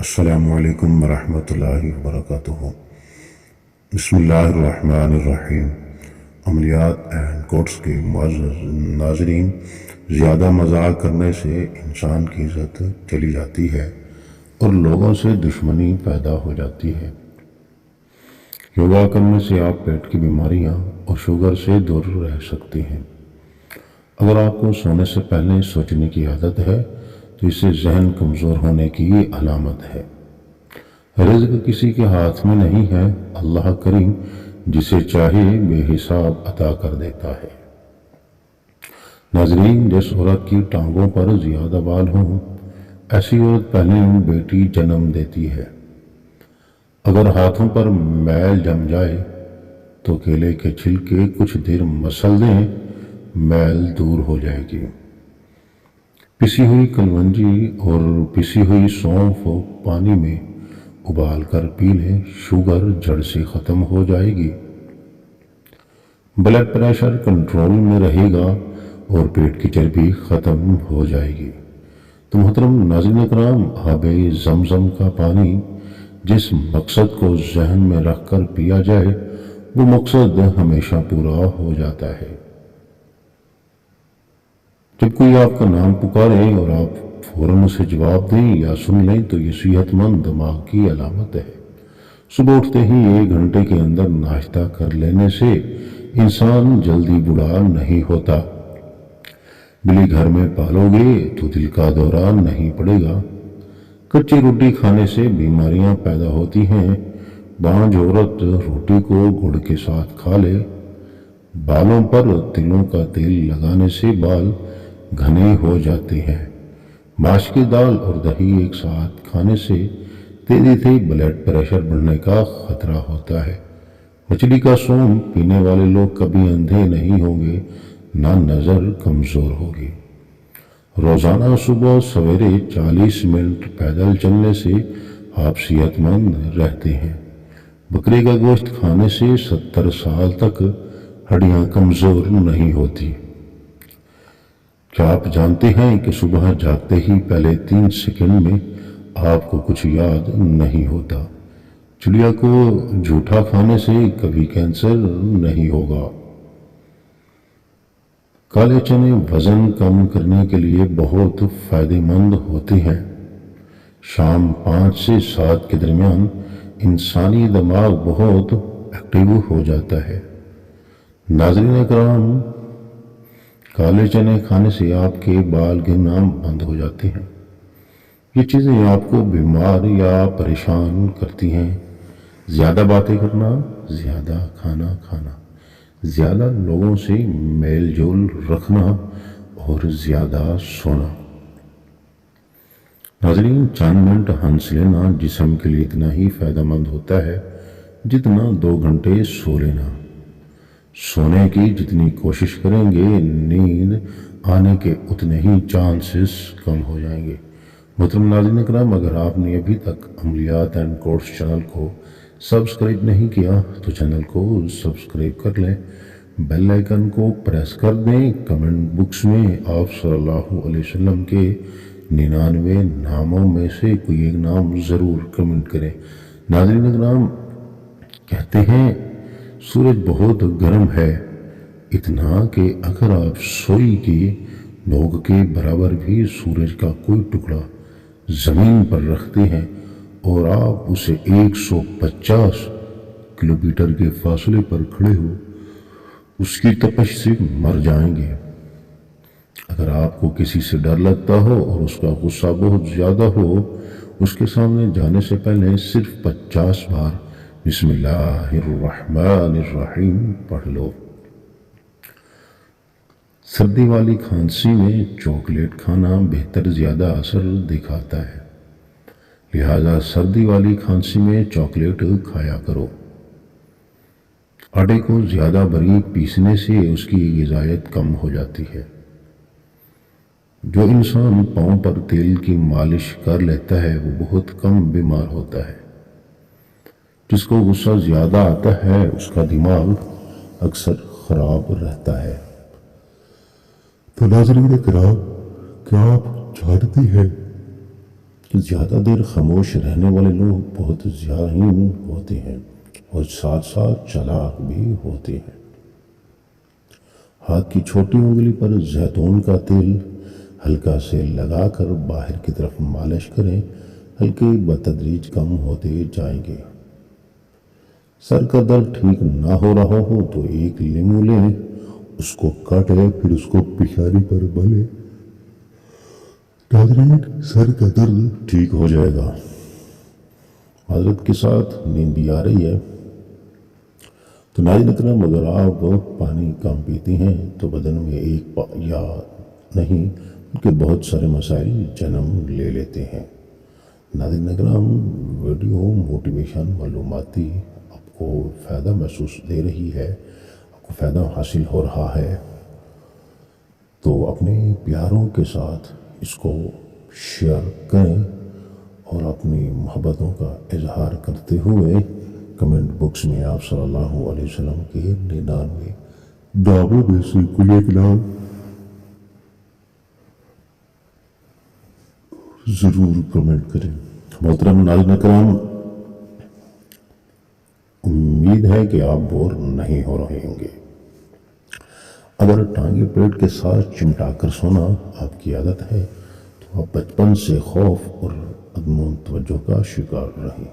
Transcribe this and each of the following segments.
السلام علیکم ورحمۃ اللہ وبرکاتہ۔ بسم اللہ الرحمن الرحیم۔ عملیات اینڈ کوٹس کے معزز ناظرین، زیادہ مزاح کرنے سے انسان کی عزت چلی جاتی ہے اور لوگوں سے دشمنی پیدا ہو جاتی ہے۔ یوگا کرنے سے آپ پیٹ کی بیماریاں اور شوگر سے دور رہ سکتے ہیں۔ اگر آپ کو سونے سے پہلے سوچنے کی عادت ہے تو اسے ذہن کمزور ہونے کی علامت ہے۔ رزق کسی کے ہاتھ میں نہیں ہے، اللہ کریم جسے چاہے بے حساب عطا کر دیتا ہے۔ ناظرین، جس عورت کی ٹانگوں پر زیادہ بال ہوں، ایسی عورت پہلی بیٹی جنم دیتی ہے۔ اگر ہاتھوں پر میل جم جائے تو کیلے کے چھلکے کچھ دیر مسل دیں، میل دور ہو جائے گی۔ پسی ہوئی کلونجی اور پسی ہوئی سونف کو پانی میں ابال کر پی لیں، شوگر جڑ سے ختم ہو جائے گی۔ بلڈ پریشر کنٹرول میں رہے گا اور پیٹ کی چربی ختم ہو جائے گی۔ تو محترم ناظرین کرام، آب زمزم کا پانی جس مقصد کو ذہن میں رکھ کر پیا جائے وہ مقصد ہمیشہ پورا ہو جاتا ہے۔ جب کوئی آپ کا نام پکارے اور آپ فوراً اسے جواب دیں یا سن لیں تو یہ صحت مند دماغ کی علامت ہے۔ صبح اٹھتے ہی 1 گھنٹے کے اندر ناشتہ کر لینے سے انسان جلدی بوڑھا نہیں ہوتا۔ بلی گھر میں پالو گے تو دل کا دورہ نہیں پڑے گا۔ کچی روٹی کھانے سے بیماریاں پیدا ہوتی ہیں۔ بانجھ عورت روٹی کو گڑ کے ساتھ کھا لے۔ بالوں پر تلوں کا تیل لگانے سے بال گھنے ہو جاتے ہیں۔ ماش کی دال اور دہی ایک ساتھ کھانے سے تیزی سے بلڈ پریشر بڑھنے کا خطرہ ہوتا ہے۔ مچھلی کا سون پینے والے لوگ کبھی اندھے نہیں ہوں گے، نہ نظر کمزور ہوگی۔ روزانہ صبح سویرے 40 منٹ پیدل چلنے سے آپ صحت مند رہتے ہیں۔ بکرے کا گوشت کھانے سے 70 سال تک ہڈیاں کمزور نہیں ہوتی۔ کیا آپ جانتے ہیں کہ صبح جاگتے ہی پہلے 3 سیکنڈ میں آپ کو کچھ یاد نہیں ہوتا؟ چڑیا کو جھوٹا کھانے سے کبھی کینسر نہیں ہوگا۔ کالے چنے وزن کم کرنے کے لیے بہت فائدہ مند ہوتے ہیں۔ شام 5 سے 7 کے درمیان انسانی دماغ بہت ایکٹیو ہو جاتا ہے۔ ناظرین کرام، کالے چنے کھانے سے آپ کے بال گرنا بند ہو جاتے ہیں۔ یہ چیزیں آپ کو بیمار یا پریشان کرتی ہیں۔ زیادہ باتیں کرنا، زیادہ کھانا کھانا، زیادہ لوگوں سے میل جول رکھنا اور زیادہ سونا۔ ناظرین، چند منٹ ہنس لینا جسم کے لیے اتنا ہی فائدہ مند ہوتا ہے جتنا 2 گھنٹے سو لینا۔ سونے کی جتنی کوشش کریں گے، نیند آنے کے اتنے ہی چانسز کم ہو جائیں گے۔ محترم ناظرین کرام، اگر آپ نے ابھی تک عملیات اینڈ کورس چینل کو سبسکرائب نہیں کیا تو چینل کو سبسکرائب کر لیں، بیل آئیکن کو پریس کر دیں۔ کمنٹ بکس میں آپ صلی اللہ علیہ وسلم کے 99 ناموں میں سے کوئی ایک نام ضرور کمنٹ کریں۔ ناظرین کرام، کہتے ہیں سورج بہت گرم ہے، اتنا کہ اگر آپ سوئی کی نوک کے برابر بھی سورج کا کوئی ٹکڑا زمین پر رکھتے ہیں اور آپ اسے 150 کلومیٹر کے فاصلے پر کھڑے ہو، اس کی تپش سے مر جائیں گے۔ اگر آپ کو کسی سے ڈر لگتا ہو اور اس کا غصہ بہت زیادہ ہو، اس کے سامنے جانے سے پہلے صرف 50 بار بسم اللہ الرحمن الرحیم پڑھ لو۔ سردی والی کھانسی میں چاکلیٹ کھانا بہتر زیادہ اثر دکھاتا ہے، لہذا سردی والی کھانسی میں چاکلیٹ کھایا کرو۔ آٹے کو زیادہ باریک پیسنے سے اس کی غذائیت کم ہو جاتی ہے۔ جو انسان پاؤں پر تیل کی مالش کر لیتا ہے وہ بہت کم بیمار ہوتا ہے۔ جس کو غصہ زیادہ آتا ہے اس کا دماغ اکثر خراب رہتا ہے۔ تو ناظرین کرام، کیا آپ جانتے ہیں کہ زیادہ دیر خاموش رہنے والے لوگ بہت ذہین ہوتے ہیں اور ساتھ ساتھ چالاک بھی ہوتے ہیں۔ ہاتھ کی چھوٹی انگلی پر زیتون کا تیل ہلکا سے لگا کر باہر کی طرف مالش کریں، ہلکے بتدریج کم ہوتے جائیں گے۔ سر کا درد ٹھیک نہ ہو رہا ہو تو ایک لیمو لیں، اس کو کاٹیں، پھر اس کو پیشانی پر ملیں، ناظرین سر کا درد ٹھیک ہو جائے گا۔ معذرت کے ساتھ نیند بھی آ رہی ہے تو ناظرین اکرام، اگر آپ پانی کم پیتے ہیں تو بدن میں ایک یا نہیں بلکہ بہت سارے مسائل جنم لے لیتے ہیں۔ ناظرین اکرام، ویڈیو موٹیویشن معلوماتی آپ کو فائدہ محسوس دے رہی ہے، آپ کو فائدہ حاصل ہو رہا ہے تو اپنے پیاروں کے ساتھ اس کو شیئر کریں اور اپنی محبتوں کا اظہار کرتے ہوئے کمنٹ باکس میں آپ صلی اللہ علیہ وسلم کے 99 دعووں میں سے کوئی ایک نام ضرور کمنٹ کریں۔ محترم ناظرین اکرام، امید ہے کہ آپ بور نہیں ہو رہے ہوں گے۔ اگر ٹانگیں پیٹ کے ساتھ چمٹا کر سونا آپ کی عادت ہے تو آپ بچپن سے خوف اور عدم توجہ کا شکار رہے۔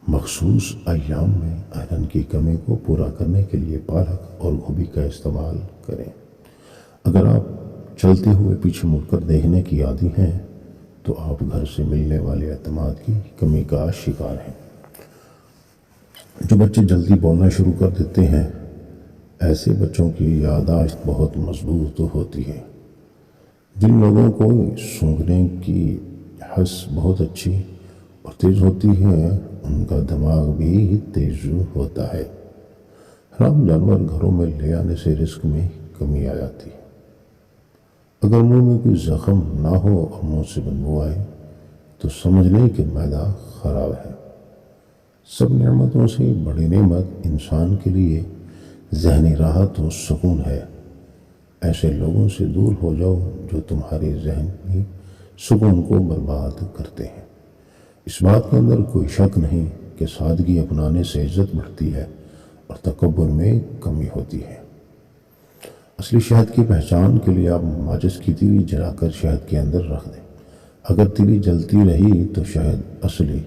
مخصوص ایام میں آئرن کی کمی کو پورا کرنے کے لیے پالک اور گوبھی کا استعمال کریں۔ اگر آپ چلتے ہوئے پیچھے مڑ کر دیکھنے کی عادی ہیں تو آپ گھر سے ملنے والے اعتماد کی کمی کا شکار ہیں۔ جو بچے جلدی بولنا شروع کر دیتے ہیں، ایسے بچوں کی یادداشت بہت مضبوط ہوتی ہے۔ جن لوگوں کو سونگھنے کی حس بہت اچھی اور تیز ہوتی ہے، ان کا دماغ بھی تیز ہوتا ہے۔ حرام جانور گھروں میں لے آنے سے رزق میں کمی آ جاتی ہے۔ اگر منہ میں کوئی زخم نہ ہو اور منہ سے بدبو آئے تو سمجھ لیں کہ معدہ خراب ہے۔ سب نعمتوں سے بڑی نعمت انسان کے لیے ذہنی راحت و سکون ہے۔ ایسے لوگوں سے دور ہو جاؤ جو تمہارے ذہنی سکون کو برباد کرتے ہیں۔ اس بات کے اندر کوئی شک نہیں کہ سادگی اپنانے سے عزت بڑھتی ہے اور تکبر میں کمی ہوتی ہے۔ اصلی شہد کی پہچان کے لیے آپ ماچس کی تیلی جلا کر شہد کے اندر رکھ دیں۔ اگر تیلی جلتی رہی تو شہد اصلی،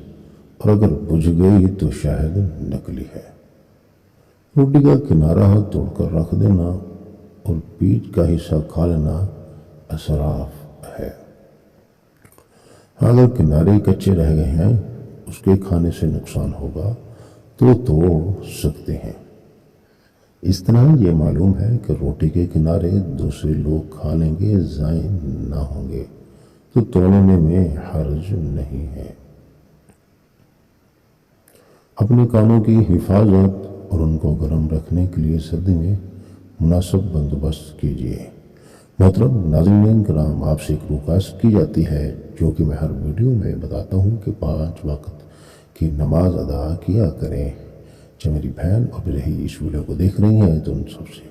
اور اگر بجھ گئی تو شہد نکلی ہے۔ روٹی کا کنارہ توڑ کر رکھ دینا اور بیچ کا حصہ کھا لینا اسراف ہے۔ اگر کنارے کچے رہ گئے ہیں، اس کے کھانے سے نقصان ہوگا تو توڑ سکتے ہیں۔ اس طرح یہ معلوم ہے کہ روٹی کے کنارے دوسرے لوگ کھا لیں گے، ضائع نہ ہوں گے تو توڑنے میں حرج نہیں ہے۔ اپنے کانوں کی حفاظت اور ان کو گرم رکھنے کے لیے سردی میں مناسب بندوبست کیجیے۔ محترم ناظرین کرام، آپ سے ایک درخواست کی جاتی ہے جو کہ میں ہر ویڈیو میں بتاتا ہوں کہ 5 وقت کی نماز ادا کیا کریں۔ جو میری بہن اور بھائی اس ویڈیو کو دیکھ رہی ہیں تو ان سب سے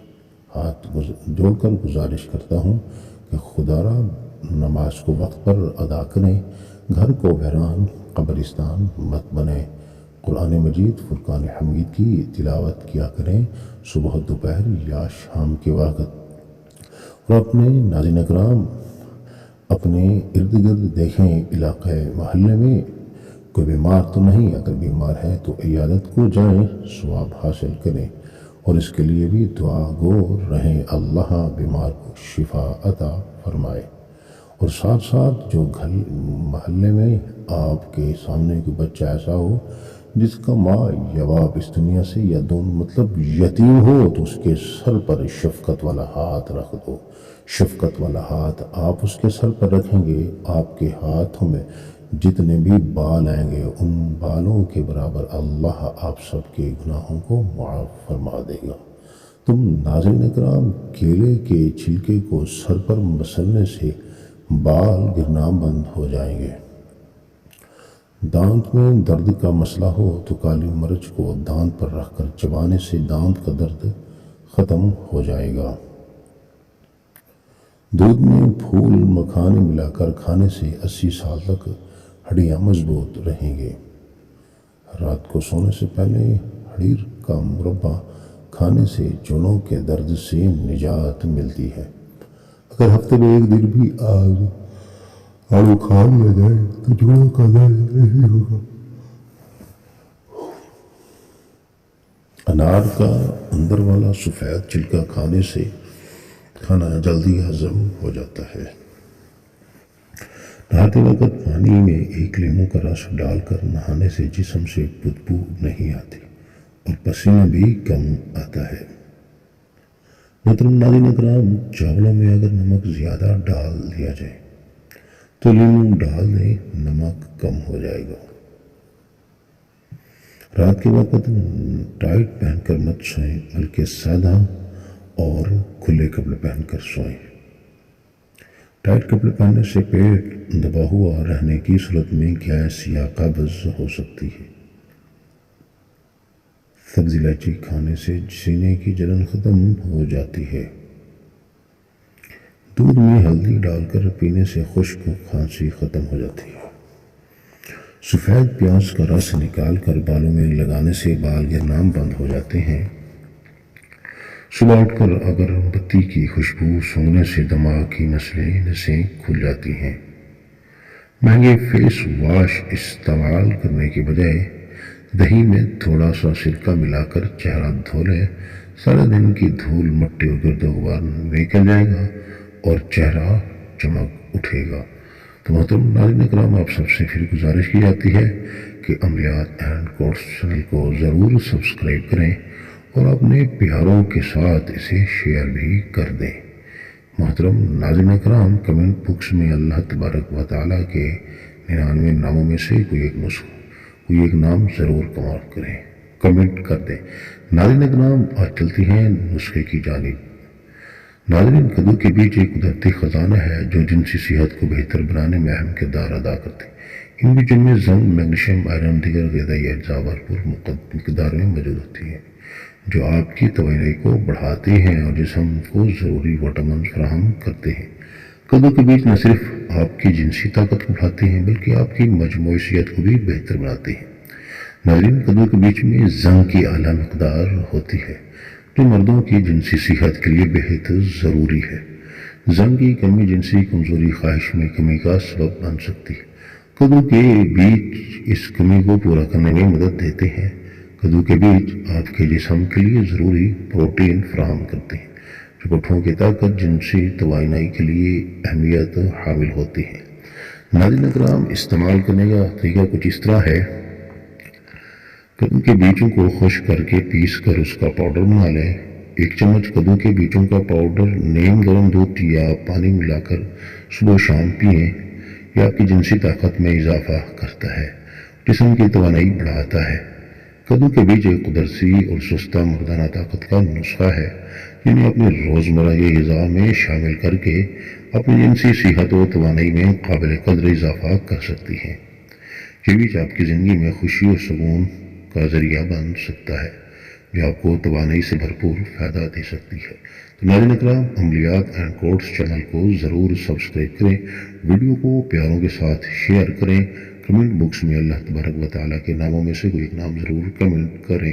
ہاتھ جوڑ کر گزارش کرتا ہوں کہ خدا را نماز کو وقت پر ادا کریں، گھر کو ویران قبرستان مت بنیں، قرآن مجید فرقان حمید کی تلاوت کیا کریں صبح دوپہر یا شام کے وقت، اور اپنے ناظرین اکرام اپنے ارد گرد دیکھیں علاقے محلے میں کوئی بیمار تو نہیں، اگر بیمار ہے تو عیادت کو جائیں، ثواب حاصل کریں اور اس کے لیے بھی دعا گو رہیں، اللہ بیمار کو شفا عطا فرمائے۔ اور ساتھ ساتھ جو گھر محلے میں آپ کے سامنے کوئی بچہ ایسا ہو جس کا ماں یا باپ اس دنیا سے یا دونوں مطلب یتیم ہو تو اس کے سر پر شفقت والا ہاتھ رکھ دو۔ شفقت والا ہاتھ آپ اس کے سر پر رکھیں گے، آپ کے ہاتھوں میں جتنے بھی بال آئیں گے ان بالوں کے برابر اللہ آپ سب کے گناہوں کو معاف فرما دے گا۔ تم ناظرین اکرام، کیلے کے چھلکے کو سر پر مسلنے سے بال گرنا بند ہو جائیں گے۔ دانت میں درد کا مسئلہ ہو تو کالی مرچ کو دانت پر رکھ کر چبانے سے دانت کا درد ختم ہو جائے گا۔ دودھ میں پھول مکھانے ملا کر کھانے سے 80 سال تک ہڈیاں مضبوط رہیں گے۔ رات کو سونے سے پہلے ہڑیر کا مربع کھانے سے جوڑوں کے درد سے نجات ملتی ہے۔ اگر ہفتے میں ایک دن بھی آڑو کھا لیا جائے تو جوڑوں کا درد نہیں ہوگا۔ انار کا اندر والا سفید چھلکا کھانے سے کھانا جلدی ہضم ہو جاتا ہے۔ نہاتے وقت پانی میں 1 لیموں کا رس ڈال کر نہانے سے جسم سے بدبو نہیں آتی اور پسینہ بھی کم آتا ہے۔ محترم ناظرین اکرام، چاولوں میں اگر نمک زیادہ ڈال دیا جائے تو لیموں ڈال دیں، نمک کم ہو جائے گا۔ رات کے وقت ٹائٹ پہن کر مت سوئیں، بلکہ سادہ اور کھلے کپڑے پہن کر سوئیں۔ ٹائٹ کپڑے پہننے سے پیٹ دبا ہوا رہنے کی صورت میں گیس یا قبض ہو سکتی ہے۔ سبزی الائچی کھانے سے سینے کی جلن ختم ہو جاتی ہے۔ دودھ میں ہلدی ڈال کر پینے سے خشک کھانسی ختم ہو جاتی ہے۔ سفید پیاز کا رس نکال کر بالوں میں لگانے سے بال گرنا بند ہو جاتے ہیں۔ صبح اٹھ کر اگر بتی کی خوشبو سونگھنے سے دماغ کی نسیں کھل جاتی ہیں۔ مہنگے فیس واش استعمال کرنے کے بجائے دہی میں تھوڑا سا سرکہ ملا کر چہرہ دھو لیں، سارے دن کی دھول مٹی اور گرد و غبار نکل جائے گا اور چہرہ چمک اٹھے گا۔ تو محترم ناظرین اکرام، آپ سب سے پھر گزارش کی جاتی ہے کہ عملیات اینڈ کوڈس چینل کو ضرور سبسکرائب کریں اور اپنے پیاروں کے ساتھ اسے شیئر بھی کر دیں۔ محترم ناظرین اکرام، کمنٹ باکس میں اللہ تبارک و تعالیٰ کے 99 ناموں میں سے کوئی ایک نام ضرور کمنٹ کر دیں۔ ناظرین اکرام، آج چلتی ہیں نسخے کی جانب۔ ناظرین، کدو کے بیج ایک قدرتی خزانہ ہے جو جنسی صحت کو بہتر بنانے میں اہم کردار ادا کرتے ہیں۔ ان بیجوں میں زنک، میگنیشیم، آئرن، دیگر غذائی اجزاء بھرپور مقدار میں موجود ہوتی ہیں جو آپ کی توانائی کو بڑھاتے ہیں اور جسم کو ضروری وٹامنز فراہم کرتے ہیں۔ کدو کے بیج نہ صرف آپ کی جنسی طاقت کو بڑھاتے ہیں بلکہ آپ کی مجموعی صحت کو بھی بہتر بناتے ہیں۔ ناظرین، کدو کے بیج میں زنک کی اعلیٰ مقدار ہوتی ہے جو مردوں کی جنسی صحت کے لیے بہت ضروری ہے۔ زنک کی کمی جنسی کمزوری خواہش میں کمی کا سبب بن سکتی ہے۔ کدو کے بیج اس کمی کو پورا کرنے میں مدد دیتے ہیں۔ کدو کے بیج آپ کے جسم کے لیے ضروری پروٹین فراہم کرتے ہیں جو گٹھوں کی طاقت، جنسی توانائی کے لیے اہمیت حامل ہوتی ہے۔ ناظرین اکرام، استعمال کرنے کا طریقہ کچھ اس طرح ہے۔ کدو کے بیجوں کو خشک کر کے پیس کر اس کا پاؤڈر بنا لیں۔ 1 چمچ کدو کے بیجوں کا پاؤڈر نیم گرم دودھ یا پانی ملا کر صبح شام پئیں۔ یہ آپ کی جنسی طاقت میں اضافہ کرتا ہے، جسم کی توانائی بڑھاتا ہے۔ کدو کے بیج ایک قدرتی اور سستہ مردانہ طاقت کا نسخہ ہے جنہیں اپنی روزمرہ کی غذا میں شامل کر کے اپنی جنسی صحت و توانائی میں قابل قدر اضافہ کر سکتی ہیں۔ یہ بیج آپ کی زندگی میں خوشی اور سکون کا ذریعہ بن سکتا ہے جو آپ کو توانائی سے بھرپور فائدہ دے سکتی ہے۔ تو ناظرین اکرام، عملیات اینڈ کوڈس چینل کو ضرور سبسکرائب کریں، ویڈیو کو پیاروں کے ساتھ شیئر کریں، کمنٹ باکس میں اللہ تبارک و تعالیٰ کے ناموں میں سے کوئی ایک نام ضرور کمنٹ کریں۔